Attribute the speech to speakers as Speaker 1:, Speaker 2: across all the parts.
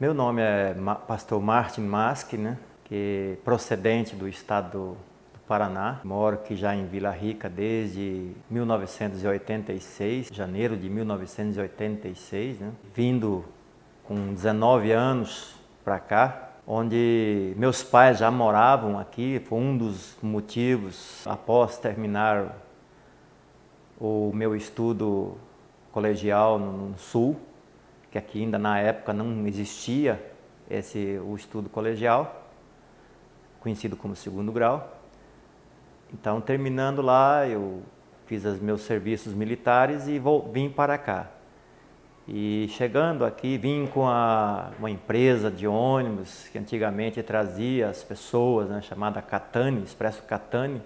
Speaker 1: Meu nome é Pastor Martin Mask, né? Que é procedente do estado do Paraná. Moro aqui já em Vila Rica desde 1986, janeiro de 1986, né? Vindo com 19 anos para cá, onde meus pais já moravam aqui. Foi um dos motivos, após terminar o meu estudo colegial no Sul, que aqui ainda na época não existia o estudo colegial, conhecido como segundo grau. Então, terminando lá, eu fiz os meus serviços militares e vim para cá. E chegando aqui, vim com uma empresa de ônibus que antigamente trazia as pessoas, né, chamada Catani, Expresso Catani.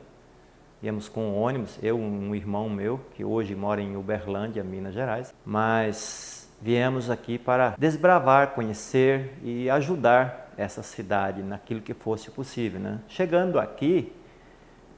Speaker 1: Íamos com um ônibus, eu e um irmão meu, que hoje mora em Uberlândia, Minas Gerais. Mas viemos aqui para desbravar, conhecer e ajudar essa cidade naquilo que fosse possível, né? Chegando aqui,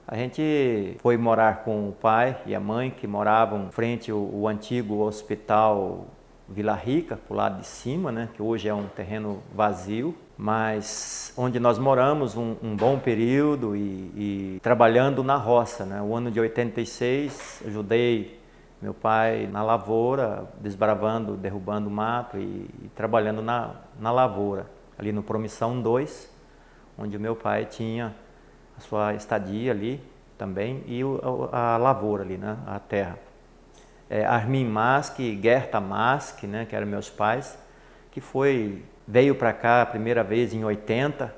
Speaker 1: a gente foi morar com o pai e a mãe, que moravam frente ao antigo hospital Vila Rica, para o lado de cima, né? Que hoje é um terreno vazio, mas onde nós moramos um bom período e trabalhando na roça, né? O ano de 86, ajudei meu pai na lavoura, desbravando, derrubando mato e trabalhando na lavoura, ali no Promissão 2, onde o meu pai tinha a sua estadia ali também e a lavoura ali, né, a terra. Armin Mask e Gerta Mask, né, que eram meus pais, que veio para cá a primeira vez em 80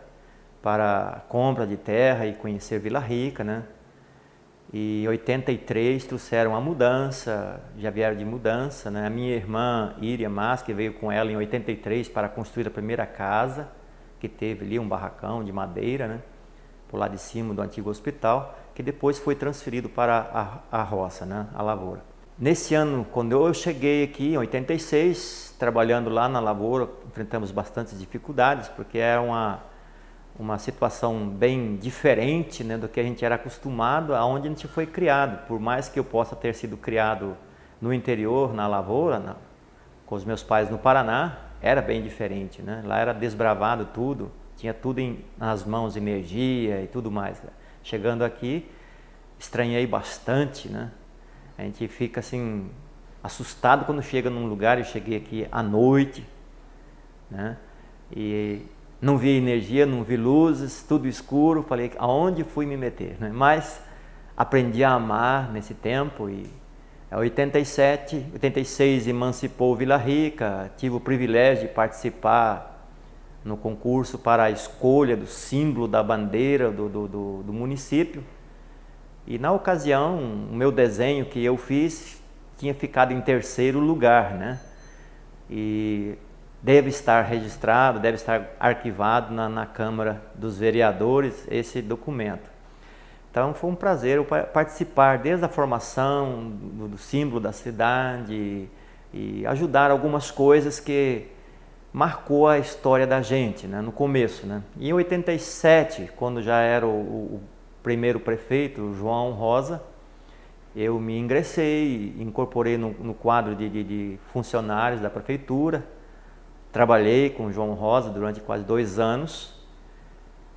Speaker 1: para compra de terra e conhecer Vila Rica, né? E em 83 trouxeram a mudança, já vieram de mudança, né? A minha irmã Iria Mask veio com ela em 83 para construir a primeira casa, que teve ali um barracão de madeira, né? Por lá de cima do antigo hospital, que depois foi transferido para a roça, né? A lavoura. Nesse ano, quando eu cheguei aqui, em 86, trabalhando lá na lavoura, enfrentamos bastantes dificuldades, porque era uma situação bem diferente, né, do que a gente era acostumado, aonde a gente foi criado. Por mais que eu possa ter sido criado no interior, na lavoura, com os meus pais no Paraná, era bem diferente, né? Lá era desbravado tudo, tinha tudo nas mãos, energia e tudo mais. Chegando aqui, estranhei bastante, né? A gente fica assim, assustado quando chega num lugar. Eu cheguei aqui à noite, né? E não vi energia, não vi luzes, tudo escuro. Falei, aonde fui me meter, né? Mas aprendi a amar nesse tempo. E em 86 emancipou Vila Rica. Tive o privilégio de participar no concurso para a escolha do símbolo da bandeira do município. E na ocasião, o meu desenho que eu fiz tinha ficado em terceiro lugar, né? E deve estar registrado, deve estar arquivado na Câmara dos Vereadores esse documento. Então foi um prazer eu participar desde a formação do símbolo da cidade e ajudar algumas coisas que marcou a história da gente, né, no começo, né? E em 87, quando já era o primeiro prefeito, o João Rosa, eu me ingressei, incorporei no quadro de funcionários da prefeitura. Trabalhei com o João Rosa durante quase 2 anos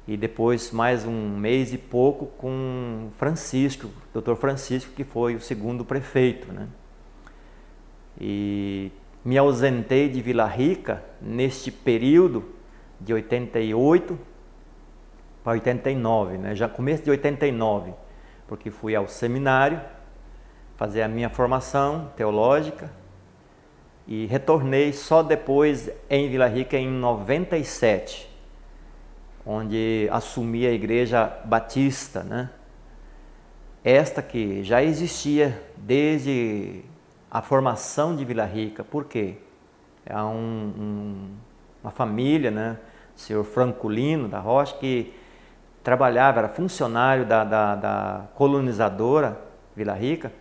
Speaker 1: e depois mais um mês e pouco com Francisco, Dr. Francisco, que foi o segundo prefeito, né? E me ausentei de Vila Rica neste período de 88 para 89, né? Já começo de 89, porque fui ao seminário fazer a minha formação teológica e retornei só depois em Vila Rica em 97, onde assumi a Igreja Batista, né? Esta que já existia desde a formação de Vila Rica. Por quê? É uma família, né? O senhor Francolino da Rocha, que trabalhava, era funcionário da colonizadora Vila Rica,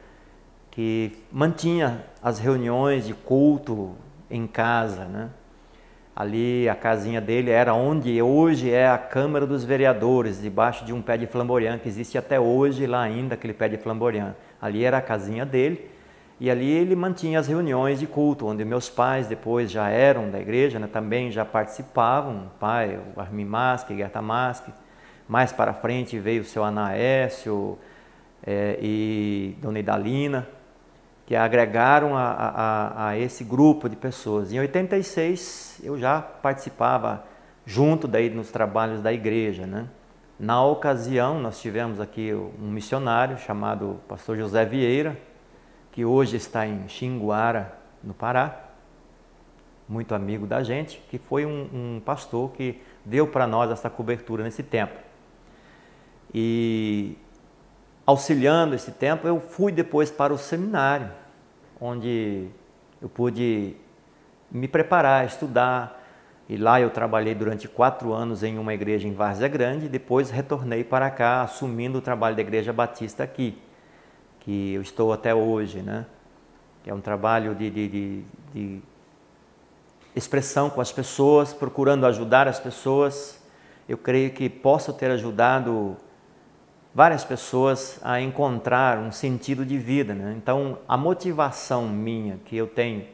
Speaker 1: que mantinha as reuniões de culto em casa, né? Ali a casinha dele era onde hoje é a Câmara dos Vereadores, debaixo de um pé de flamboyant, que existe até hoje lá ainda, aquele pé de flamboyant. Ali era a casinha dele E ali ele mantinha as reuniões de culto, onde meus pais depois já eram da igreja, né, também já participavam, o pai, o Armin Mask, Gerta Mask. Mais para frente veio o seu Anaécio e Dona Idalina, que agregaram a esse grupo de pessoas. Em 86 eu já participava junto daí nos trabalhos da igreja, né? Na ocasião nós tivemos aqui um missionário chamado pastor José Vieira, que hoje está em Xinguara, no Pará, muito amigo da gente, que foi um pastor que deu para nós essa cobertura nesse tempo. E auxiliando esse tempo, eu fui depois para o seminário, onde eu pude me preparar, estudar. E lá eu trabalhei durante 4 anos em uma igreja em Várzea Grande, e depois retornei para cá, assumindo o trabalho da Igreja Batista aqui, que eu estou até hoje, né? Que é um trabalho de expressão com as pessoas, procurando ajudar as pessoas. Eu creio que posso ter ajudado várias pessoas a encontrar um sentido de vida, né? Então, a motivação minha que eu tenho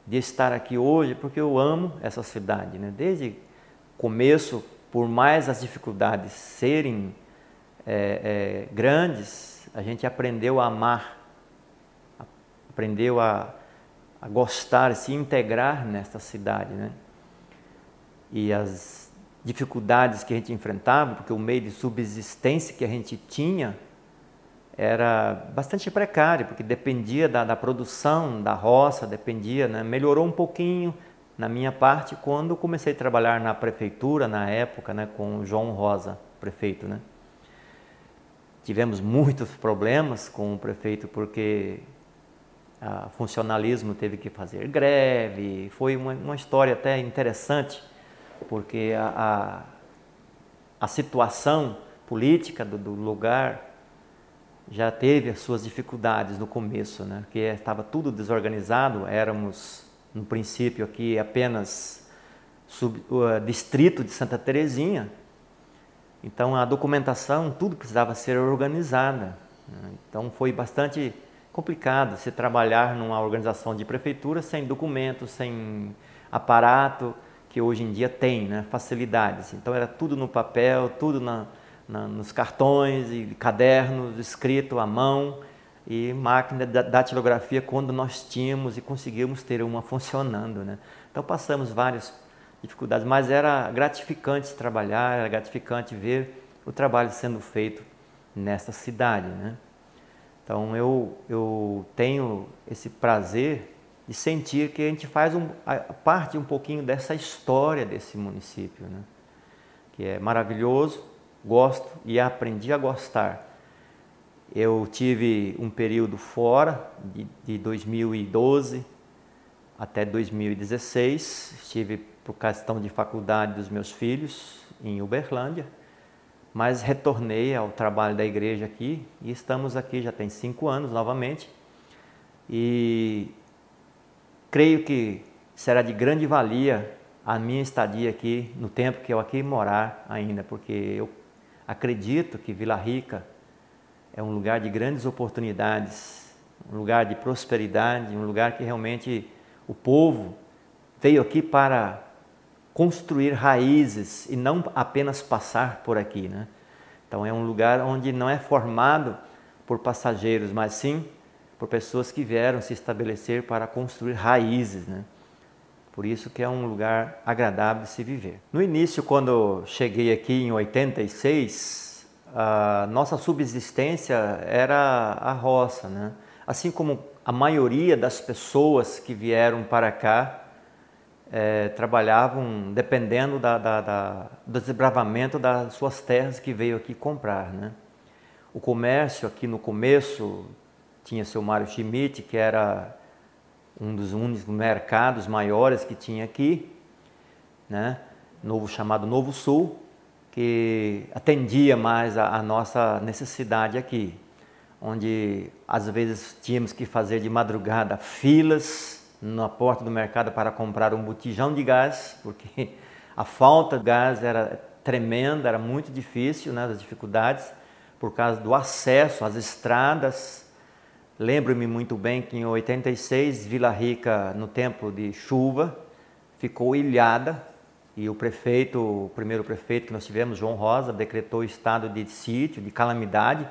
Speaker 1: de estar aqui hoje, porque eu amo essa cidade, né? Desde o começo, por mais as dificuldades serem grandes, a gente aprendeu a amar, aprendeu a gostar, se integrar nesta cidade, né? E as dificuldades que a gente enfrentava, porque o meio de subsistência que a gente tinha era bastante precário, porque dependia da produção da roça, dependia, né? Melhorou um pouquinho na minha parte quando comecei a trabalhar na prefeitura, na época, né? Com o João Rosa, prefeito, né? Tivemos muitos problemas com o prefeito, porque o funcionalismo teve que fazer greve. Foi uma história até interessante, porque a situação política do lugar já teve as suas dificuldades no começo, né? Porque estava tudo desorganizado. Éramos, no princípio, aqui apenas distrito de Santa Terezinha. Então a documentação, tudo precisava ser organizada, né? Então foi bastante complicado se trabalhar numa organização de prefeitura sem documentos, sem aparato, que hoje em dia tem, né? Facilidades. Então era tudo no papel, tudo nos cartões e cadernos, escrito à mão, e máquina de datilografia quando nós tínhamos e conseguimos ter uma funcionando, né? Então passamos várias dificuldades, mas era gratificante trabalhar, era gratificante ver o trabalho sendo feito nessa cidade, né? Então eu tenho esse prazer de sentir que a gente faz parte um pouquinho dessa história desse município, né? Que é maravilhoso, gosto e aprendi a gostar. Eu tive um período fora, de 2012 até 2016, estive por questão de faculdade dos meus filhos em Uberlândia, mas retornei ao trabalho da igreja aqui e estamos aqui já tem 5 anos novamente, e creio que será de grande valia a minha estadia aqui no tempo que eu aqui morar ainda, porque eu acredito que Vila Rica é um lugar de grandes oportunidades, um lugar de prosperidade, um lugar que realmente o povo veio aqui para construir raízes e não apenas passar por aqui, né? Então é um lugar onde não é formado por passageiros, mas sim por pessoas que vieram se estabelecer para construir raízes, né? Por isso que é um lugar agradável de se viver. No início, quando cheguei aqui em 86, a nossa subsistência era a roça, né? Assim como a maioria das pessoas que vieram para cá, trabalhavam dependendo do desbravamento das suas terras que veio aqui comprar, né? O comércio aqui no começo tinha seu Mário Schmidt, que era um dos únicos mercados maiores que tinha aqui, né? Chamado Novo Sul, que atendia mais a nossa necessidade aqui, onde às vezes tínhamos que fazer de madrugada filas na porta do mercado para comprar um botijão de gás, porque a falta de gás era tremenda, era muito difícil, né, as dificuldades por causa do acesso às estradas, Lembro-me muito bem que em 86, Vila Rica, no tempo de chuva, ficou ilhada e o primeiro prefeito que nós tivemos, João Rosa, decretou estado de sítio, de calamidade,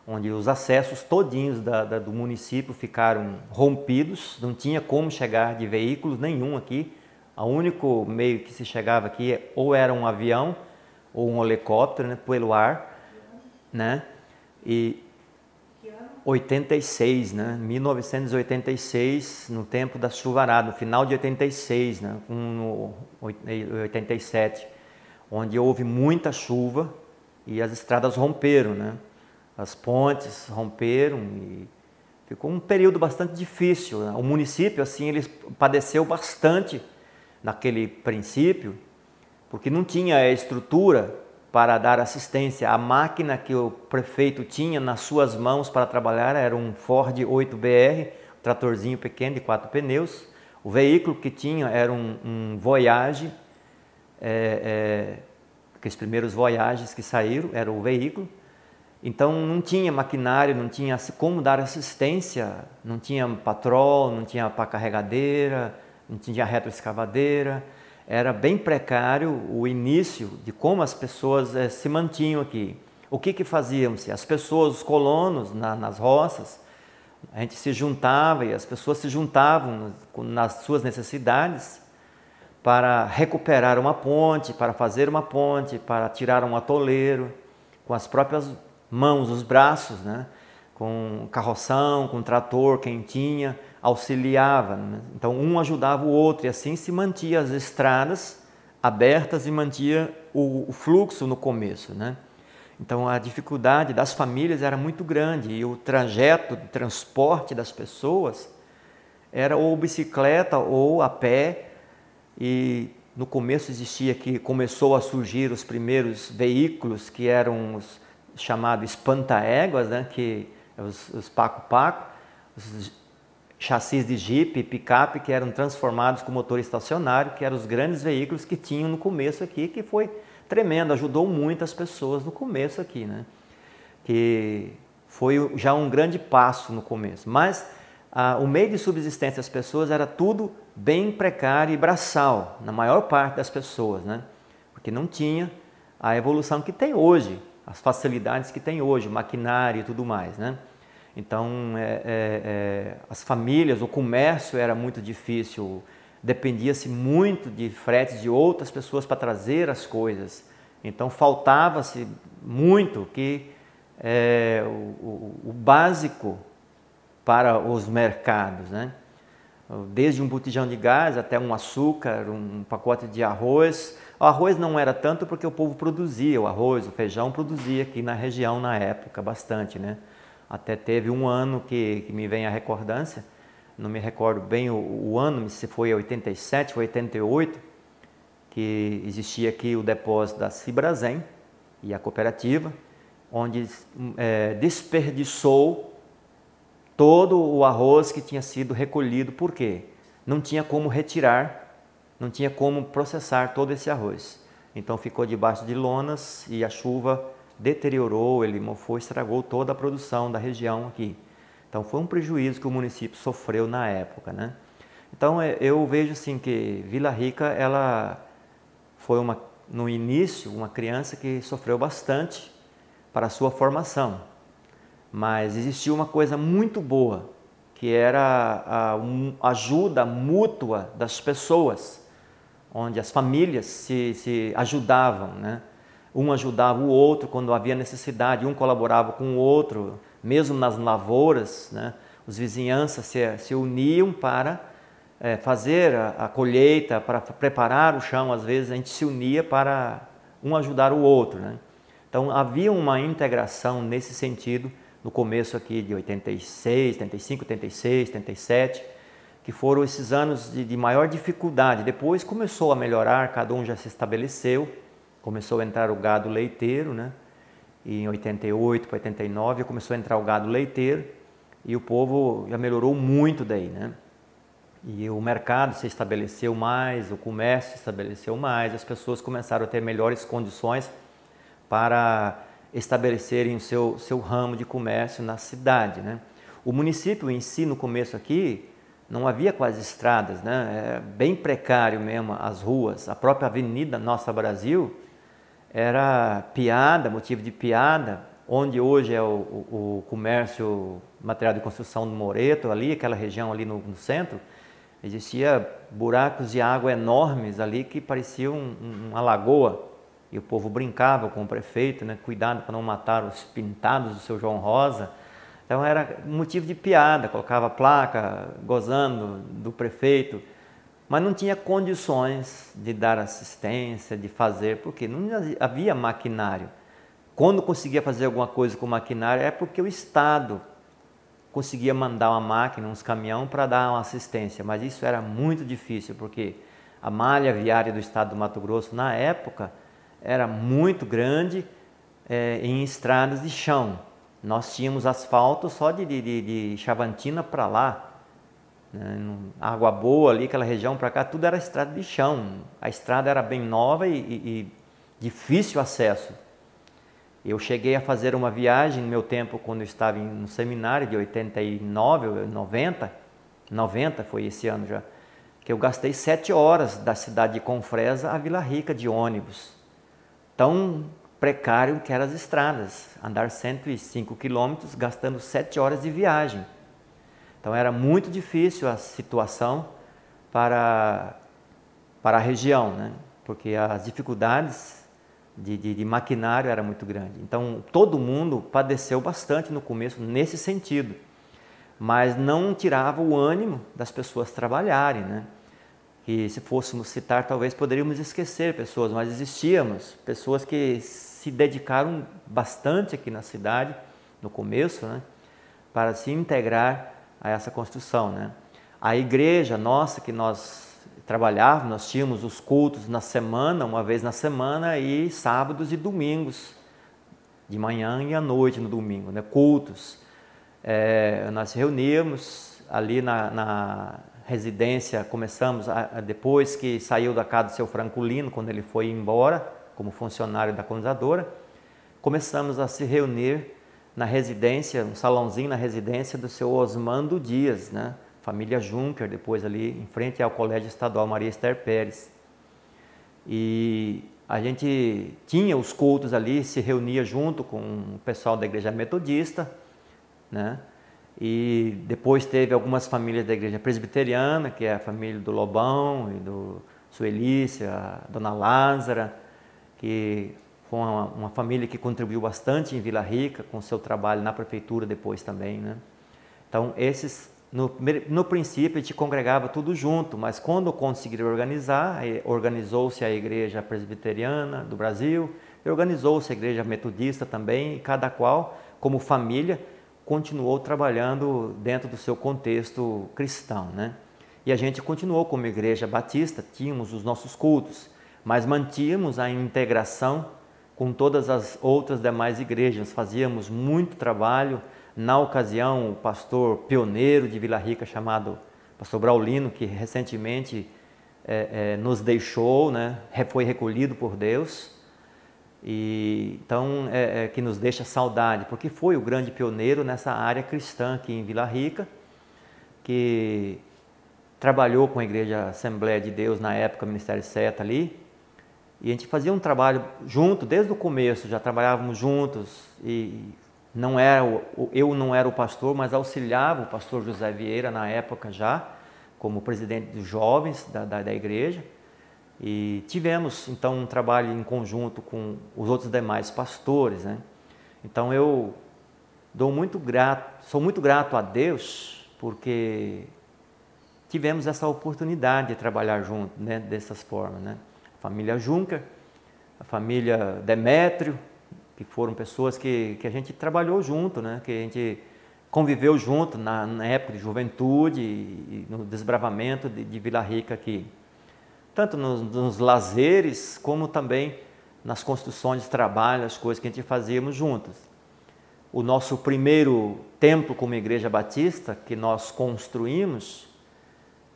Speaker 1: onde os acessos todinhos do município ficaram rompidos, não tinha como chegar de veículos nenhum aqui. O único meio que se chegava aqui ou era um avião ou um helicóptero, né, pelo ar, né? E 86, né? 1986, no tempo da chuvarada, no final de 86, né? 87, onde houve muita chuva e as estradas romperam, né? As pontes romperam e ficou um período bastante difícil, né? O município, assim, ele padeceu bastante naquele princípio, porque não tinha estrutura para dar assistência. A máquina que o prefeito tinha nas suas mãos para trabalhar era um Ford 8BR, um tratorzinho pequeno de 4 pneus. O veículo que tinha era um Voyage, aqueles primeiros Voyages que saíram, era o veículo. Então não tinha maquinário, não tinha como dar assistência, não tinha patrol, não tinha pá carregadeira, não tinha retroescavadeira. Era bem precário o início de como as pessoas se mantinham aqui. O que faziam-se? As pessoas, os colonos nas roças, a gente se juntava e as pessoas se juntavam nas suas necessidades para recuperar uma ponte, para fazer uma ponte, para tirar um atoleiro, com as próprias mãos, os braços, né? Com carroção, com trator, quem tinha, auxiliava, né? Então um ajudava o outro e assim se mantia as estradas abertas e mantia o fluxo no começo, né? Então a dificuldade das famílias era muito grande e o trajeto de transporte das pessoas era ou bicicleta ou a pé. E no começo começou a surgir os primeiros veículos que eram os chamados espanta-éguas, né? Que os paco-paco, os chassis de jipe e picape que eram transformados com motor estacionário, que eram os grandes veículos que tinham no começo aqui, que foi tremendo, ajudou muito as pessoas no começo aqui, né? Que foi já um grande passo no começo. Mas o meio de subsistência das pessoas era tudo bem precário e braçal, na maior parte das pessoas, né? Porque não tinha a evolução que tem hoje, as facilidades que tem hoje, o maquinário e tudo mais, né? Então, as famílias, o comércio era muito difícil, dependia-se muito de fretes de outras pessoas para trazer as coisas. Então, faltava-se muito o básico para os mercados, né? Desde um botijão de gás até um açúcar, um pacote de arroz. O arroz não era tanto porque o povo produzia o arroz, o feijão produzia aqui na região na época bastante, né? Até teve um ano que me vem a recordância, não me recordo bem o ano, se foi 87 ou 88, que existia aqui o depósito da Cibrazen e a cooperativa, onde desperdiçou todo o arroz que tinha sido recolhido. Por quê? Não tinha como retirar, não tinha como processar todo esse arroz. Então ficou debaixo de lonas e a chuva deteriorou, ele mofou, estragou toda a produção da região aqui. Então foi um prejuízo que o município sofreu na época, né? Então eu vejo assim que Vila Rica, ela foi no início uma criança que sofreu bastante para a sua formação. Mas existia uma coisa muito boa, que era a ajuda mútua das pessoas, onde as famílias se ajudavam, né? Um ajudava o outro quando havia necessidade, um colaborava com o outro, mesmo nas lavouras, né? Os vizinhanças se uniam para fazer a colheita, para preparar o chão. Às vezes a gente se unia para um ajudar o outro, né? Então havia uma integração nesse sentido no começo aqui de 86, 85, 86, 87, que foram esses anos de maior dificuldade. Depois começou a melhorar, cada um já se estabeleceu, começou a entrar o gado leiteiro, né? E em 88 para 89 começou a entrar o gado leiteiro e o povo já melhorou muito daí, né? E o mercado se estabeleceu mais, o comércio se estabeleceu mais, as pessoas começaram a ter melhores condições para estabelecerem o seu ramo de comércio na cidade, né? O município em si, no começo aqui, não havia quase estradas, né? Era bem precário mesmo as ruas. A própria Avenida Nossa Brasil era piada, motivo de piada, onde hoje é o comércio material de construção do Moreto, ali, aquela região ali no centro, existia buracos de água enormes ali que pareciam uma lagoa. E o povo brincava com o prefeito, né? Cuidado para não matar os pintados do seu João Rosa. Então era motivo de piada, colocava placa gozando do prefeito, mas não tinha condições de dar assistência, de fazer, porque não havia maquinário. Quando conseguia fazer alguma coisa com maquinário é porque o Estado conseguia mandar uma máquina, uns caminhões para dar uma assistência, mas isso era muito difícil, porque a malha viária do estado do Mato Grosso na época era muito grande em estradas de chão. Nós tínhamos asfalto só de Chavantina para lá, né? Água Boa ali, aquela região para cá, tudo era estrada de chão. A estrada era bem nova e difícil acesso. Eu cheguei a fazer uma viagem no meu tempo, quando eu estava no seminário, de 89, 90 foi esse ano já, que eu gastei 7 horas da cidade de Confresa a Vila Rica de ônibus. Tão precário que eram as estradas, andar 105 quilômetros gastando 7 horas de viagem. Então era muito difícil a situação para a região, né? Porque as dificuldades de maquinário era muito grande. Então todo mundo padeceu bastante no começo nesse sentido, mas não tirava o ânimo das pessoas trabalharem, né? Que se fôssemos citar talvez poderíamos esquecer pessoas, mas existíamos pessoas que se dedicaram bastante aqui na cidade no começo, né? Para se integrar a essa construção, né? A igreja nossa que nós trabalhávamos, nós tínhamos os cultos na semana, uma vez na semana, e sábados e domingos, de manhã e à noite no domingo, né? Cultos. Nós reuníamos ali na residência, começamos, depois que saiu da casa do seu Franculino, quando ele foi embora, como funcionário da colonizadora, começamos a se reunir na residência, um salãozinho na residência do seu Osmando Dias, né? Família Juncker, depois ali em frente ao Colégio Estadual Maria Esther Pérez. E a gente tinha os cultos ali, se reunia junto com o pessoal da igreja metodista, né? E depois teve algumas famílias da igreja presbiteriana, que é a família do Lobão e do Suelícia, a dona Lázara, que foi uma família que contribuiu bastante em Vila Rica com o seu trabalho na prefeitura depois também, né? Então esses, no princípio a gente congregava tudo junto, mas quando conseguiram organizar, organizou-se a igreja presbiteriana do Brasil, organizou-se a igreja metodista também, e cada qual, como família, continuou trabalhando dentro do seu contexto cristão, né? E a gente continuou como igreja batista, tínhamos os nossos cultos, mas mantínhamos a integração com todas as outras demais igrejas, fazíamos muito trabalho. Na ocasião, o pastor pioneiro de Vila Rica, chamado pastor Braulino, que recentemente nos deixou, né? Foi recolhido por Deus, e então que nos deixa saudade, porque foi o grande pioneiro nessa área cristã aqui em Vila Rica, que trabalhou com a Igreja Assembleia de Deus na época, Ministério Seta ali, e a gente fazia um trabalho junto, desde o começo, já trabalhávamos juntos, e eu não era o pastor, mas auxiliava o pastor José Vieira na época já, como presidente dos jovens da igreja, e tivemos então um trabalho em conjunto com os outros demais pastores, né? Então eu sou muito grato a Deus, porque tivemos essa oportunidade de trabalhar junto, né, dessas formas, né? A família Juncker, a família Demétrio, que foram pessoas que a gente trabalhou junto, né? Que a gente conviveu junto na época de juventude e no desbravamento de Vila Rica aqui. Tanto nos lazeres, como também nas construções de trabalho, as coisas que a gente fazíamos juntos. O nosso primeiro templo como igreja batista, que nós construímos,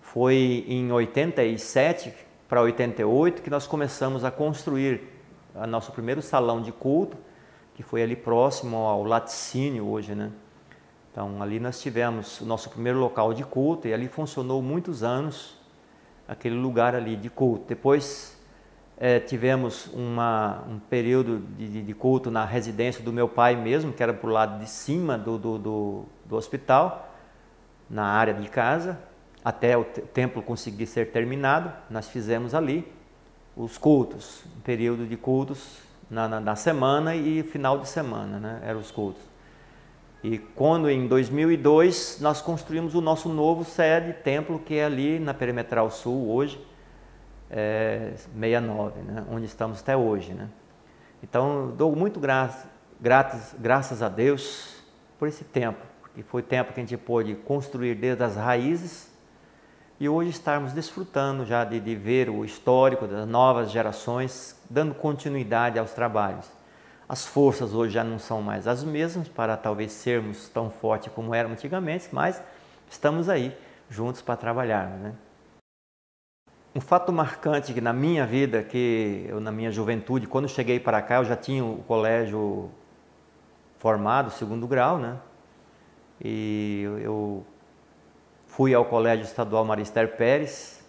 Speaker 1: foi em 87 para 88, que nós começamos a construir o nosso primeiro salão de culto, que foi ali próximo ao laticínio hoje, né? Então ali nós tivemos o nosso primeiro local de culto e ali funcionou muitos anos aquele lugar ali de culto. Depois tivemos um período de culto na residência do meu pai mesmo, que era para o lado de cima do hospital, na área de casa, até o templo conseguir ser terminado. Nós fizemos ali os cultos, um período de cultos na semana e final de semana, né? Eram os cultos. E quando em 2002 nós construímos o nosso novo sede, templo, que é ali na Perimetral Sul hoje, 69, né? Onde estamos até hoje, né? Então dou muito graças a Deus por esse tempo, porque foi tempo que a gente pôde construir desde as raízes e hoje estarmos desfrutando já de ver o histórico das novas gerações, dando continuidade aos trabalhos. As forças hoje já não são mais as mesmas para talvez sermos tão fortes como éramos antigamente, mas estamos aí juntos para trabalhar, né? Um fato marcante que na minha vida, que eu na minha juventude, quando cheguei para cá, eu já tinha o colégio formado, segundo grau, né? E eu fui ao Colégio Estadual Marister Pérez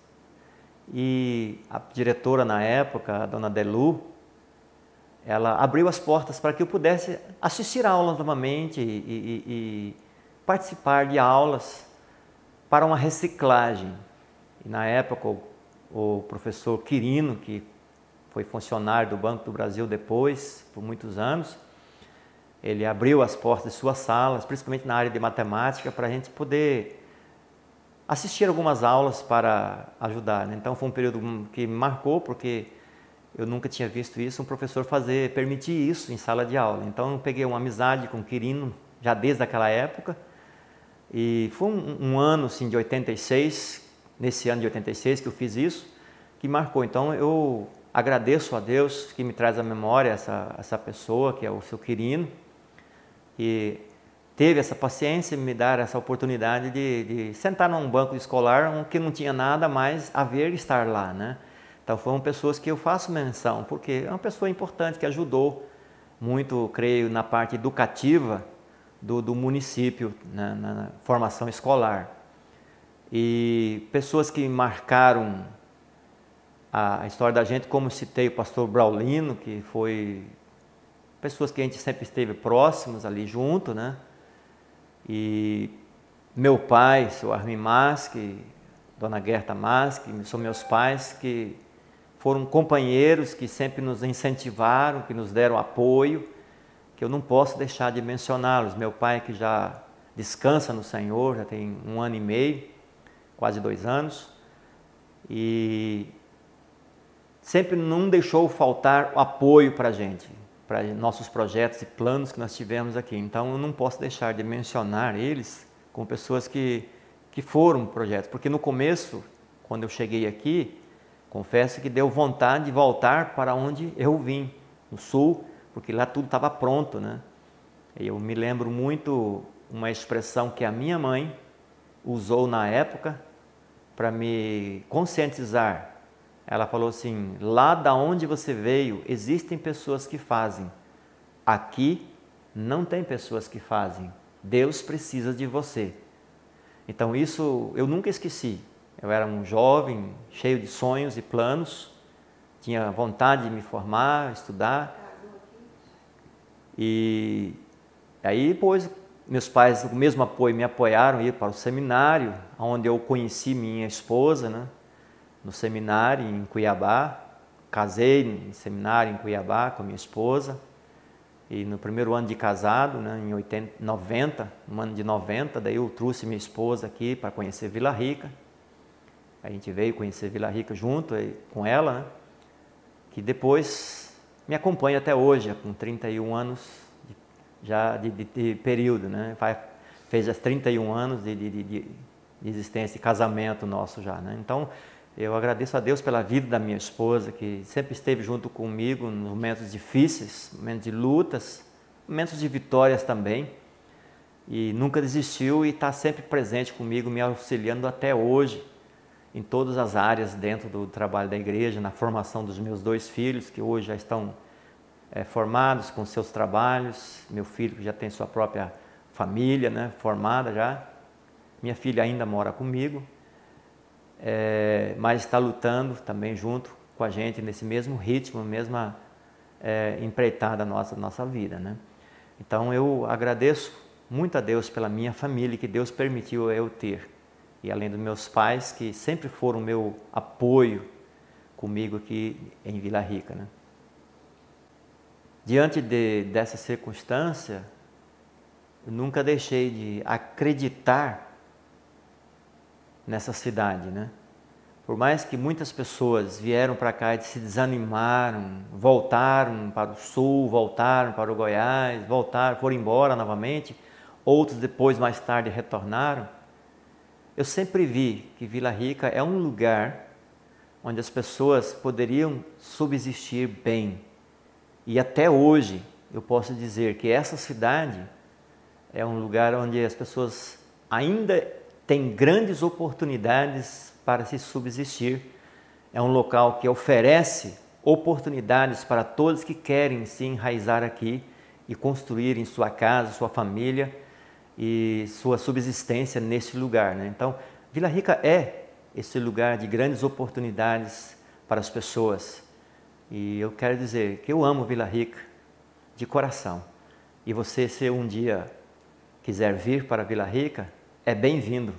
Speaker 1: e a diretora na época, a dona Delu, ela abriu as portas para que eu pudesse assistir aulas novamente e participar de aulas para uma reciclagem. E na época o professor Quirino, que foi funcionário do Banco do Brasil depois, por muitos anos, ele abriu as portas de suas salas, principalmente na área de matemática, para a gente poder assistir algumas aulas para ajudar, né? Então foi um período que me marcou, porque eu nunca tinha visto isso, um professor permitir isso em sala de aula. Então eu peguei uma amizade com o Quirino já desde aquela época, e foi um ano assim, de 86, nesse ano de 86 que eu fiz isso, que marcou. Então eu agradeço a Deus que me traz à memória essa pessoa, que é o seu Quirino, que teve essa paciência em me dar essa oportunidade de sentar num banco escolar que não tinha nada mais a ver estar lá, né? Então foram pessoas que eu faço menção, porque é uma pessoa importante que ajudou muito, creio, na parte educativa do município, né, na formação escolar. E pessoas que marcaram a história da gente, como citei o pastor Braulino, que foi pessoas que a gente sempre esteve próximos ali junto, né? E meu pai, seu Armin Mask, dona Gerta Mask, são meus pais que foram companheiros que sempre nos incentivaram, que nos deram apoio, que eu não posso deixar de mencioná-los. Meu pai, que já descansa no Senhor, já tem 1 ano e meio, quase 2 anos, e sempre não deixou faltar o apoio para a gente, para nossos projetos e planos que nós tivemos aqui. Então eu não posso deixar de mencionar eles como pessoas que foram projetos, porque no começo, quando eu cheguei aqui, confesso que deu vontade de voltar para onde eu vim, no sul, porque lá tudo estava pronto, né? Eu me lembro muito uma expressão que a minha mãe usou na época para me conscientizar. Ela falou assim: lá da onde você veio, existem pessoas que fazem. Aqui não tem pessoas que fazem. Deus precisa de você. Então isso eu nunca esqueci. Eu era um jovem, cheio de sonhos e planos, tinha vontade de me formar, estudar. E aí depois meus pais, com o mesmo apoio, me apoiaram a ir para o seminário, onde eu conheci minha esposa, né? No seminário em Cuiabá. Casei no seminário em Cuiabá com a minha esposa. E no primeiro ano de casado, né, em 90, no ano de 90, daí eu trouxe minha esposa aqui para conhecer Vila Rica. A gente veio conhecer Vila Rica junto com ela, né, que depois me acompanha até hoje, com 31 anos já de período, né? Fez as 31 anos de existência, de casamento nosso já, né? Então, eu agradeço a Deus pela vida da minha esposa, que sempre esteve junto comigo nos momentos difíceis, momentos de lutas, momentos de vitórias também, e nunca desistiu e está sempre presente comigo, me auxiliando até hoje, em todas as áreas dentro do trabalho da igreja, na formação dos meus 2 filhos, que hoje já estão formados com seus trabalhos, meu filho que já tem sua própria família, né, formada já. Minha filha ainda mora comigo, mas está lutando também junto com a gente nesse mesmo ritmo, mesma empreitada nossa vida, né? Então eu agradeço muito a Deus pela minha família que Deus permitiu eu ter. E além dos meus pais, que sempre foram meu apoio comigo aqui em Vila Rica, né? Diante dessa circunstância, eu nunca deixei de acreditar nessa cidade, né? Por mais que muitas pessoas vieram para cá e se desanimaram, voltaram para o sul, voltaram para o Goiás, foram embora novamente, outros depois, mais tarde, retornaram, eu sempre vi que Vila Rica é um lugar onde as pessoas poderiam subsistir bem. E até hoje eu posso dizer que essa cidade é um lugar onde as pessoas ainda têm grandes oportunidades para se subsistir. É um local que oferece oportunidades para todos que querem se enraizar aqui e construírem sua casa, sua família e sua subsistência neste lugar, né? Então, Vila Rica é esse lugar de grandes oportunidades para as pessoas. E eu quero dizer que eu amo Vila Rica de coração. E você, se um dia quiser vir para Vila Rica, é bem-vindo.